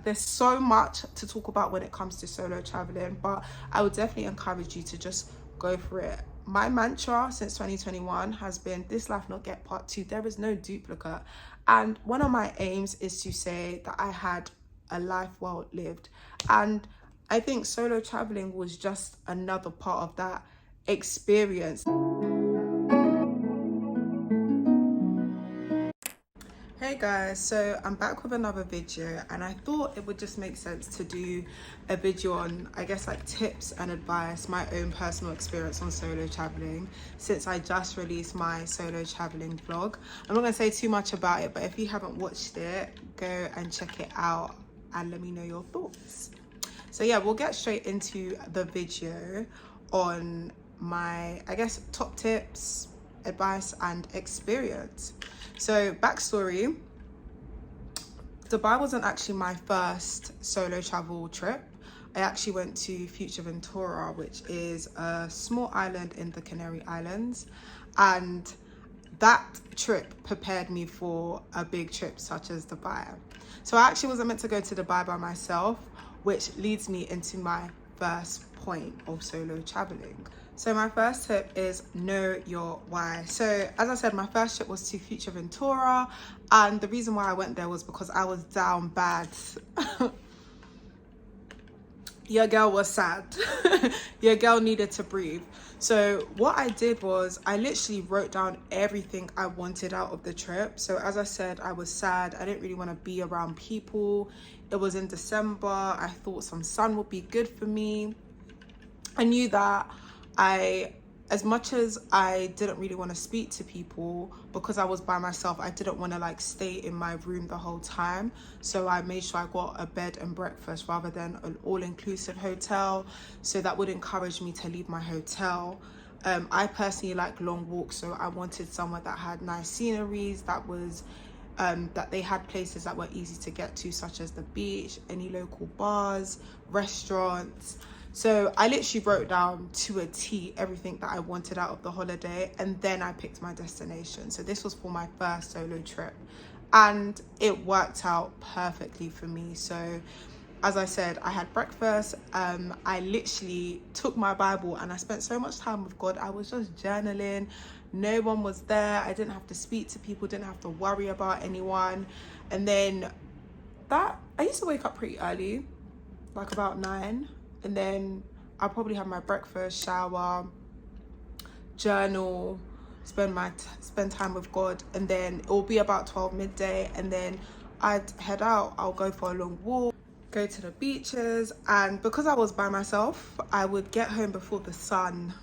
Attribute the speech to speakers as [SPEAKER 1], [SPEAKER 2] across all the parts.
[SPEAKER 1] There's so much to talk about when it comes to solo traveling, but I would definitely encourage you to just go for it. My mantra since 2021 has been this life not get part two. There is no duplicate. And one of my aims is to say that I had a life well lived. And I think solo traveling was just another part of that experience. Hey guys, so I'm back with another video, and I thought it would just make sense to do a video on, I guess, like tips and advice, my own personal experience on solo traveling, since I just released my solo traveling vlog. I'm not going to say too much about it, but if you haven't watched it, go and check it out and let me know your thoughts. So yeah, we'll get straight into the video on my, I guess, top tips, advice and experience. So backstory, Dubai wasn't actually my first solo travel trip. I actually went to Fuerteventura, which is a small island in the Canary Islands, and that trip prepared me for a big trip such as Dubai. So I actually wasn't meant to go to Dubai by myself, which leads me into my first point of solo traveling. So my first tip is know your why. So as I said, my first trip was to Fuerteventura, and the reason why I went there was because I was down bad. Your girl was sad. Your girl needed to breathe. So what I did was I literally wrote down everything I wanted out of the trip. So as I said, I was sad. I didn't really want to be around people. It was in December. I thought some sun would be good for me. I knew that as much as I didn't really want to speak to people, because I was by myself, I didn't want to like stay in my room the whole time. So I made sure I got a bed and breakfast rather than an all-inclusive hotel. So that would encourage me to leave my hotel. I personally like long walks, so I wanted somewhere that had nice sceneries, that they had places that were easy to get to, such as the beach, any local bars, restaurants. So I literally wrote down to a T everything that I wanted out of the holiday, and then I picked my destination. So this was for my first solo trip, and it worked out perfectly for me. So as I said, I had breakfast. I literally took my Bible and I spent so much time with God. I was just journaling. No one was there. I didn't have to speak to people, didn't have to worry about anyone. And then I used to wake up pretty early, like about 9. And then I'll probably have my breakfast, shower, journal, spend time with God, and then it will be about 12 midday, and then I'd head out. I'll go for a long walk, go to the beaches, and because I was by myself, I would get home before the sun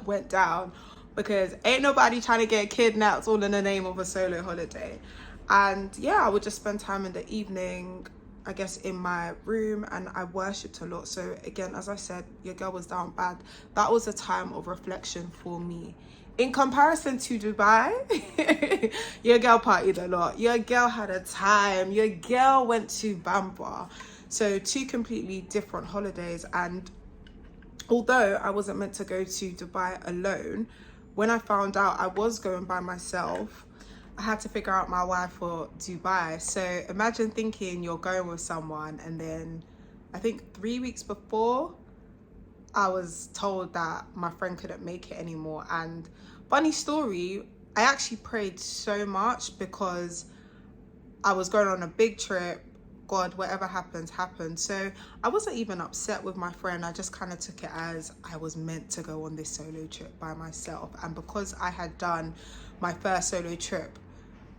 [SPEAKER 1] went down, because ain't nobody trying to get kidnapped all in the name of a solo holiday. And yeah, I would just spend time in the evening, I guess, in my room, and I worshipped a lot. So again, as I said, your girl was down bad. That was a time of reflection for me. In comparison to Dubai, your girl partied a lot. Your girl had a time. Your girl went to Bamba. So 2 completely different holidays. And although I wasn't meant to go to Dubai alone, when I found out I was going by myself, I had to figure out my why for Dubai. So imagine thinking you're going with someone, and then I think 3 weeks before, I was told that my friend couldn't make it anymore. And funny story, I actually prayed so much because I was going on a big trip. God, whatever happens, happens. So I wasn't even upset with my friend. I just kind of took it as I was meant to go on this solo trip by myself. And because I had done my first solo trip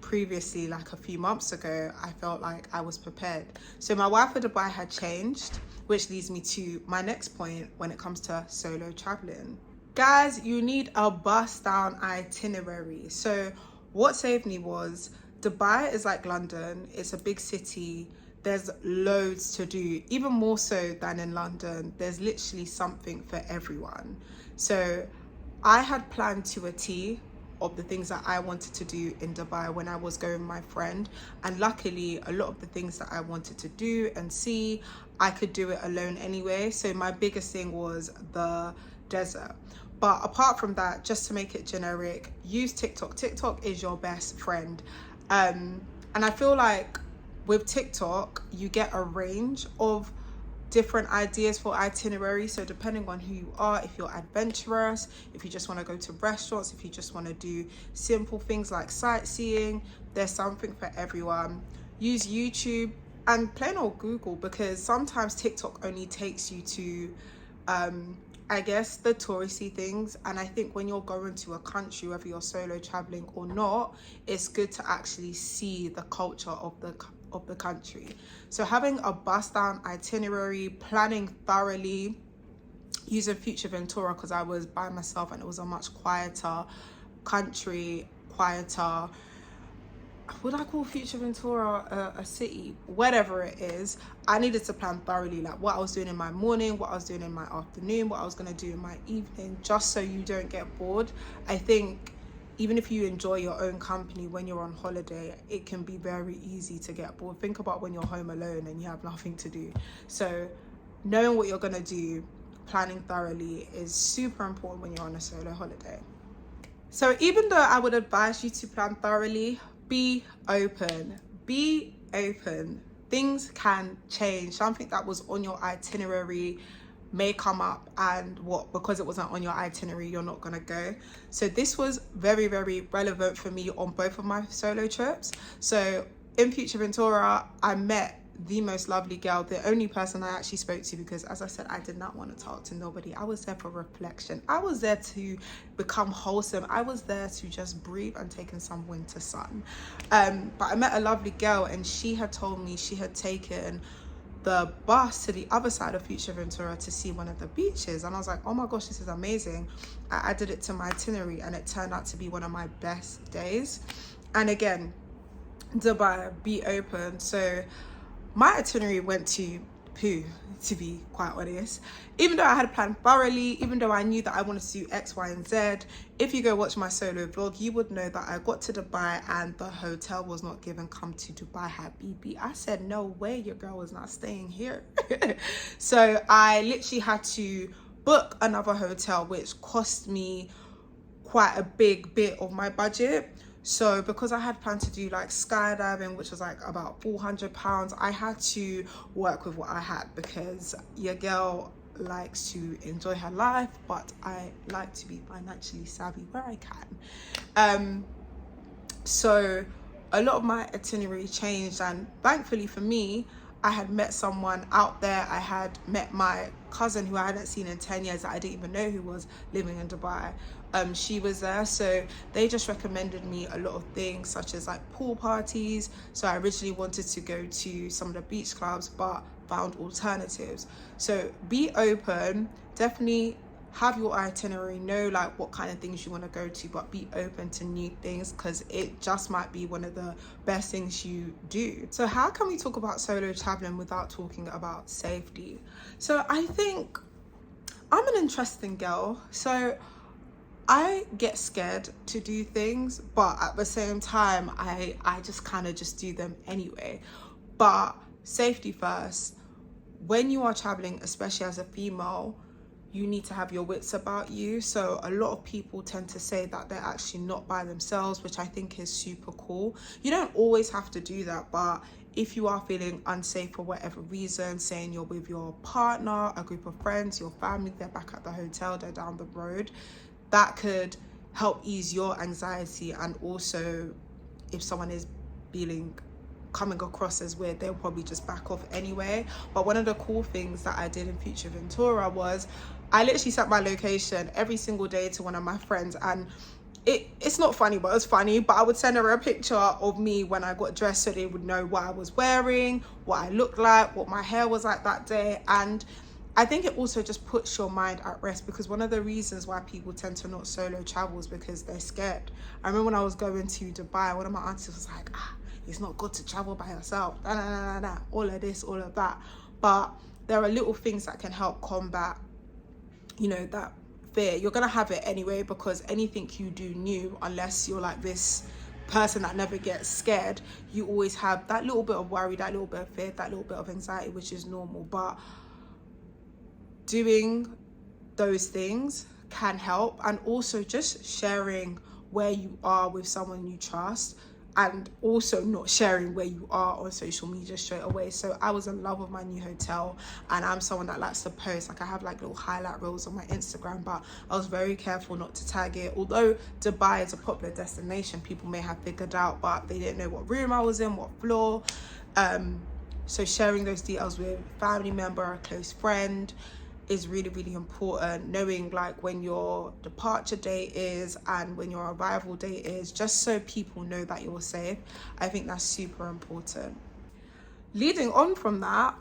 [SPEAKER 1] previously, like a few months ago, I felt like I was prepared. So my why for Dubai had changed, which leads me to my next point when it comes to solo traveling. Guys, you need a bust down itinerary. So what saved me was Dubai is like London. It's a big city. There's loads to do, even more so than in London. There's literally something for everyone. So I had planned to a T of the things that I wanted to do in Dubai when I was going with my friend, and luckily a lot of the things that I wanted to do and see, I could do it alone anyway. So my biggest thing was the desert. But apart from that, just to make it generic, use TikTok. TikTok is your best friend. And I feel like with TikTok, you get a range of different ideas for itinerary. So depending on who you are, if you're adventurous, if you just want to go to restaurants, if you just want to do simple things like sightseeing, there's something for everyone. Use YouTube and plain old Google, because sometimes TikTok only takes you to I guess the touristy things, and I think when you're going to a country, whether you're solo traveling or not, it's good to actually see the culture of the country. So having a bust down itinerary, planning thoroughly, using Futureventura because I was by myself and it was a much quieter country, quieter, would I call Futureventura a city? Whatever it is, I needed to plan thoroughly, like what I was doing in my morning, what I was doing in my afternoon, what I was going to do in my evening, just so you don't get bored. I think even if you enjoy your own company, when you're on holiday, it can be very easy to get bored. Think about when you're home alone and you have nothing to do. So knowing what you're going to do, planning thoroughly is super important when you're on a solo holiday. So even though I would advise you to plan thoroughly, be open. Be open. Things can change. Something that was on your itinerary may come up, and because it wasn't on your itinerary, you're not gonna go. So this was very, very relevant for me on both of my solo trips. So in Futureventura, I met the most lovely girl, the only person I actually spoke to, because as I said, I did not want to talk to nobody. I was there for reflection. I was there to become wholesome. I was there to just breathe and take in some winter sun. But I met a lovely girl, and she had told me she had taken the bus to the other side of Futureventura to see one of the beaches, and I was like, oh my gosh, this is amazing. I added it to my itinerary, and it turned out to be one of my best days. And again, Dubai, be open. So my itinerary went to poo, to be quite honest. Even though I had planned thoroughly, even though I knew that I wanted to do X, Y, and Z, if you go watch my solo vlog, you would know that I got to Dubai and the hotel was not given come to Dubai Habibi. I said, no way, your girl is not staying here. So I literally had to book another hotel, which cost me quite a big bit of my budget. So because I had planned to do like skydiving, which was like about £400, I had to work with what I had, because your girl likes to enjoy her life, but I like to be financially savvy where I can. So a lot of my itinerary changed, and thankfully for me, I had met someone out there. I had met my cousin who I hadn't seen in 10 years that I didn't even know who was living in Dubai. She was there, so they just recommended me a lot of things, such as like pool parties. So I originally wanted to go to some of the beach clubs, but found alternatives. So be open, definitely have your itinerary, know like what kind of things you want to go to, but be open to new things, because it just might be one of the best things you do. So how can we talk about solo traveling without talking about safety? So I think I'm an interesting girl. So I get scared to do things, but at the same time, I just kind of just do them anyway. But safety first. When you are traveling, especially as a female, you need to have your wits about you. So a lot of people tend to say that they're actually not by themselves, which I think is super cool. You don't always have to do that, but if you are feeling unsafe for whatever reason, saying you're with your partner, a group of friends, your family, they're back at the hotel, they're down the road, that could help ease your anxiety. And also, if someone is coming across as weird, they'll probably just back off anyway. But one of the cool things that I did in Futureventura was I literally set my location every single day to one of my friends, and it's not funny, but it's funny. But I would send her a picture of me when I got dressed, so they would know what I was wearing, what I looked like, what my hair was like that day. And I think it also just puts your mind at rest, because one of the reasons why people tend to not solo travel is because they're scared. I remember when I was going to Dubai, one of my aunties was like, it's not good to travel by yourself, all of this, all of that. But there are little things that can help combat, that fear. You're gonna have it anyway, because anything you do new, unless you're like this person that never gets scared, you always have that little bit of worry, that little bit of fear, that little bit of anxiety, which is normal. But doing those things can help, and also just sharing where you are with someone you trust. and also not sharing where you are on social media straight away. So I was in love with my new hotel, and I'm someone that likes to post. Like, I have like little highlight reels on my Instagram, but I was very careful not to tag it. Although Dubai is a popular destination, people may have figured out, but they didn't know what room I was in, what floor. So sharing those details with a family member, a close friend, is really, really important. Knowing like when your departure date is and when your arrival date is, just so people know that you're safe. I think that's super important. Leading on from that,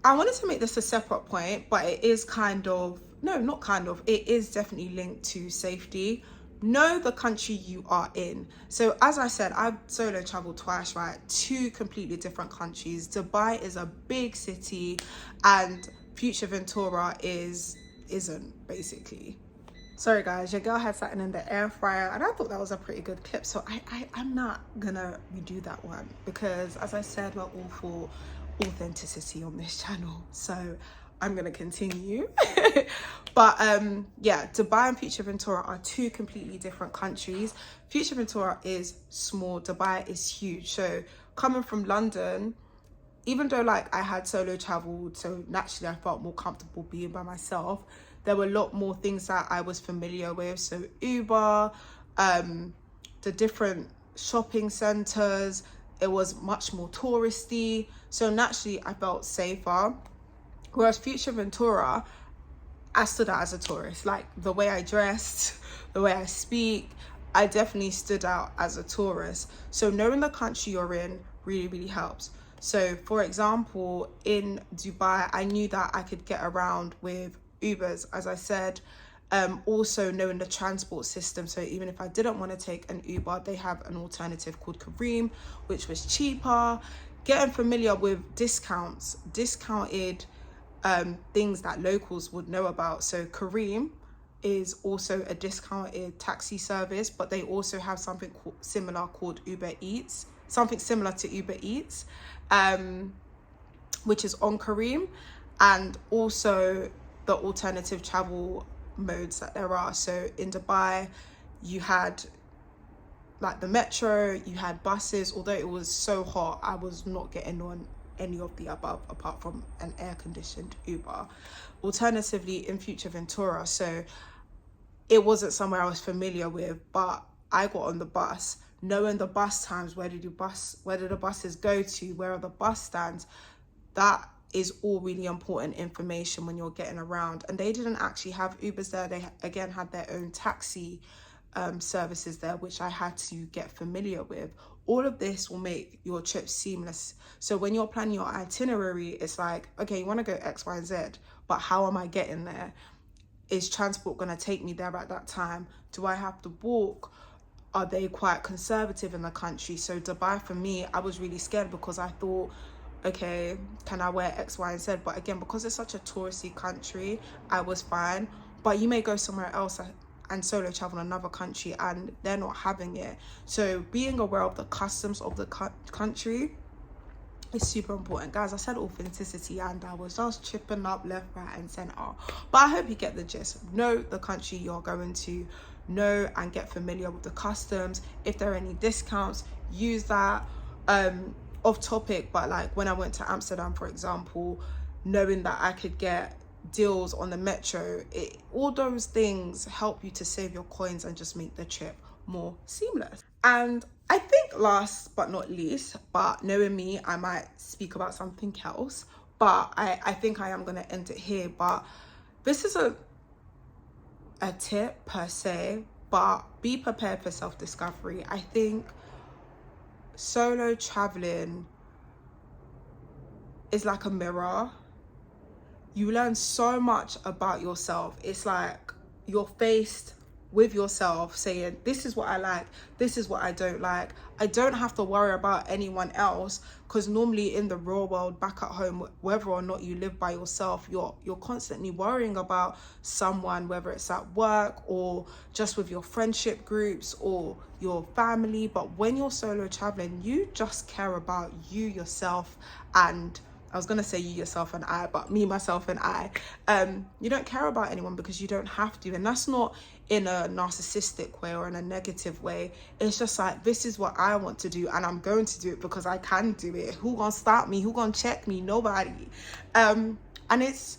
[SPEAKER 1] I wanted to make this a separate point, but it is kind of, no, not kind of, it is definitely linked to safety. Know the country you are in. So as I said, I've solo traveled twice, right? 2 completely different countries. Dubai is a big city, and Fuerteventura isn't, basically. Sorry guys, your girl had something in the air fryer, and I thought that was a pretty good clip, so I'm not gonna redo that one, because as I said, we're all for authenticity on this channel, so I'm gonna continue. But yeah, Dubai and Fuerteventura are 2 completely different countries. Fuerteventura is small, Dubai is huge. So coming from London, even though like I had solo traveled, so naturally I felt more comfortable being by myself, there were a lot more things that I was familiar with. So Uber, the different shopping centers, it was much more touristy. So naturally I felt safer. Whereas Fuerteventura, I stood out as a tourist. Like the way I dressed, the way I speak, I definitely stood out as a tourist. So knowing the country you're in really, really helps. So for example, in Dubai, I knew that I could get around with Ubers, as I said. Also knowing the transport system. So even if I didn't want to take an Uber, they have an alternative called Careem, which was cheaper. Getting familiar with discounted things that locals would know about. So Careem is also a discounted taxi service, but they also have something similar called Uber Eats, something similar to Uber Eats, which is on Careem, and also the alternative travel modes that there are. So in Dubai, you had like the metro, you had buses. Although it was so hot, I was not getting on any of the above apart from an air-conditioned Uber. Alternatively, in Fuerteventura, so it wasn't somewhere I was familiar with, but I got on the bus, knowing the bus times, where did the buses go to, where are the bus stands. That is all really important information when you're getting around. And they didn't actually have Ubers there. They again had their own taxi services there, which I had to get familiar with. All of this will make your trip seamless. So when you're planning your itinerary, it's like, okay, you want to go X, Y, and Z, but how am I getting there? Is transport going to take me there at that time? Do I have to walk? Are they quite conservative in the country? So Dubai, for me, I was really scared because I thought, okay, can I wear X, Y, and Z? But again, because it's such a touristy country, I was fine. But you may go somewhere else and solo travel in another country and they're not having it. So being aware of the customs of the country is super important. Guys, I said authenticity and I was just tripping up left, right, and center. But I hope you get the gist. Know the country you're going to, know and get familiar with the customs. If there are any discounts, use that. Off topic, but like when I went to Amsterdam, for example, knowing that I could get deals on the metro, all those things help you to save your coins and just make the trip more seamless. And I think last but not least, but knowing me, I might speak about something else, but I think I am going to end it here. But this is a tip per se, but be prepared for self-discovery. I think solo traveling is like a mirror. You learn so much about yourself. It's like you're faced with yourself saying, this is what I like, this is what I don't like. I don't have to worry about anyone else, because normally in the real world, back at home, whether or not you live by yourself, you're constantly worrying about someone, whether it's at work or just with your friendship groups or your family. But when you're solo traveling, you just care about you, yourself, and I was going to say you, yourself, and I, but me, myself, and I. You don't care about anyone because you don't have to. And that's not in a narcissistic way or in a negative way. It's just like, this is what I want to do, and I'm going to do it because I can do it. Who gonna stop me? Who gonna check me? Nobody. And it's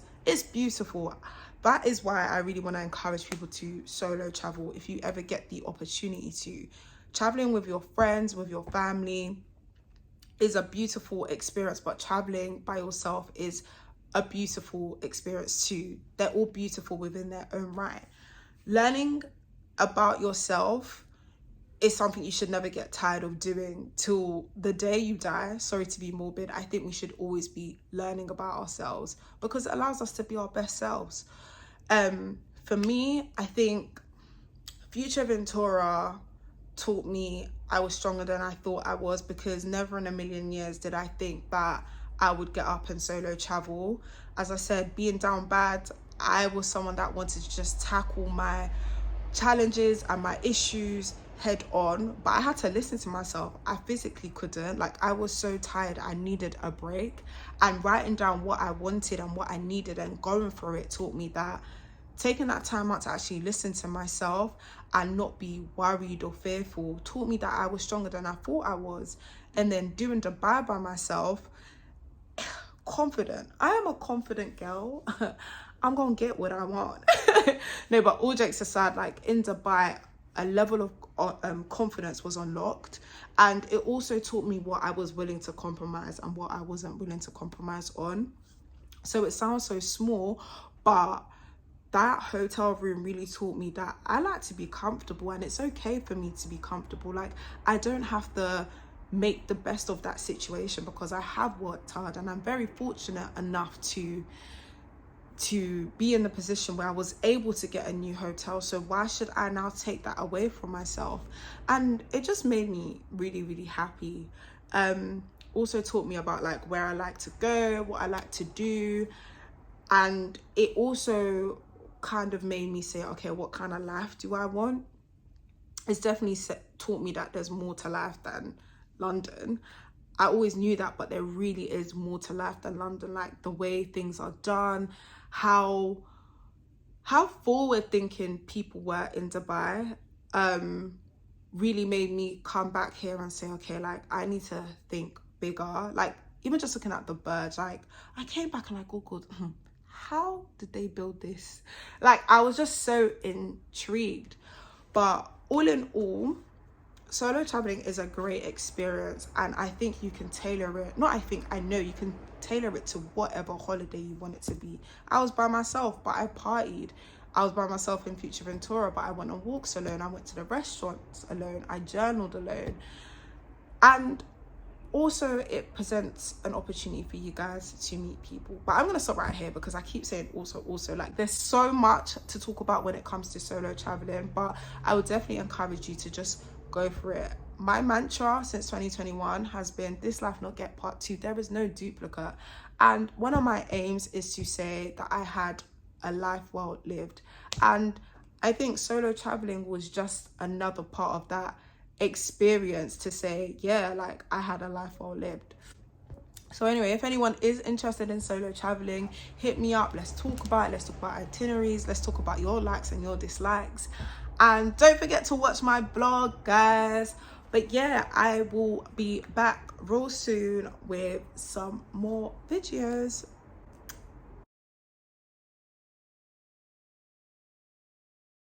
[SPEAKER 1] beautiful. That is why I really want to encourage people to solo travel. If you ever get the opportunity to, traveling with your friends, with your family, is a beautiful experience, but traveling by yourself is a beautiful experience too. They're all beautiful within their own right. Learning about yourself is something you should never get tired of doing till the day you die. Sorry to be morbid. I think we should always be learning about ourselves because it allows us to be our best selves. For me, I think Futureventura taught me I was stronger than I thought I was, because never in a million years did I think that I would get up and solo travel. As I said, being down bad, I was someone that wanted to just tackle my challenges and my issues head on, but I had to listen to myself. I physically couldn't. Like, I was so tired, I needed a break, and writing down what I wanted and what I needed and going for it taught me that taking that time out to actually listen to myself and not be worried or fearful taught me that I was stronger than I thought I was. And then doing Dubai by myself, confident. I am a confident girl. I'm gonna get what I want. No, but all jokes aside, like in Dubai, a level of confidence was unlocked, and it also taught me what I was willing to compromise and what I wasn't willing to compromise on. So it sounds so small, but that hotel room really taught me that I like to be comfortable, and it's okay for me to be comfortable. Like, I don't have to make the best of that situation because I have worked hard, and I'm very fortunate enough to be in the position where I was able to get a new hotel. So why should I now take that away from myself? And it just made me really, really happy. Also taught me about like where I like to go, what I like to do. And it also kind of made me say, okay, what kind of life do I want? It's definitely taught me that there's more to life than London. I always knew that, but there really is more to life than London. Like the way things are done, how forward thinking people were in Dubai, really made me come back here and say, okay, like I need to think bigger. Like even just looking at the birds, like I came back and I googled, how did they build this? Like I was just so intrigued. But all in all, solo traveling is a great experience, and I think you can tailor it. I know you can tailor it to whatever holiday you want it to be. I was by myself, but I partied. I was by myself in Futureventura, but I went on walks alone. I went to the restaurants alone. I journaled alone. And also it presents an opportunity for you guys to meet people. But I'm going to stop right here because I keep saying also, like there's so much to talk about when it comes to solo traveling, but I would definitely encourage you to just go for it. My mantra since 2021 has been this life not get part 2. There is no duplicate. And one of my aims is to say that I had a life well lived. And I think solo traveling was just another part of that experience to say, yeah, like I had a life well lived. So anyway, if anyone is interested in solo traveling, hit me up. Let's talk about it. Let's talk about itineraries. Let's talk about your likes and your dislikes. And don't forget to watch my blog, guys. But yeah, I will be back real soon with some more videos.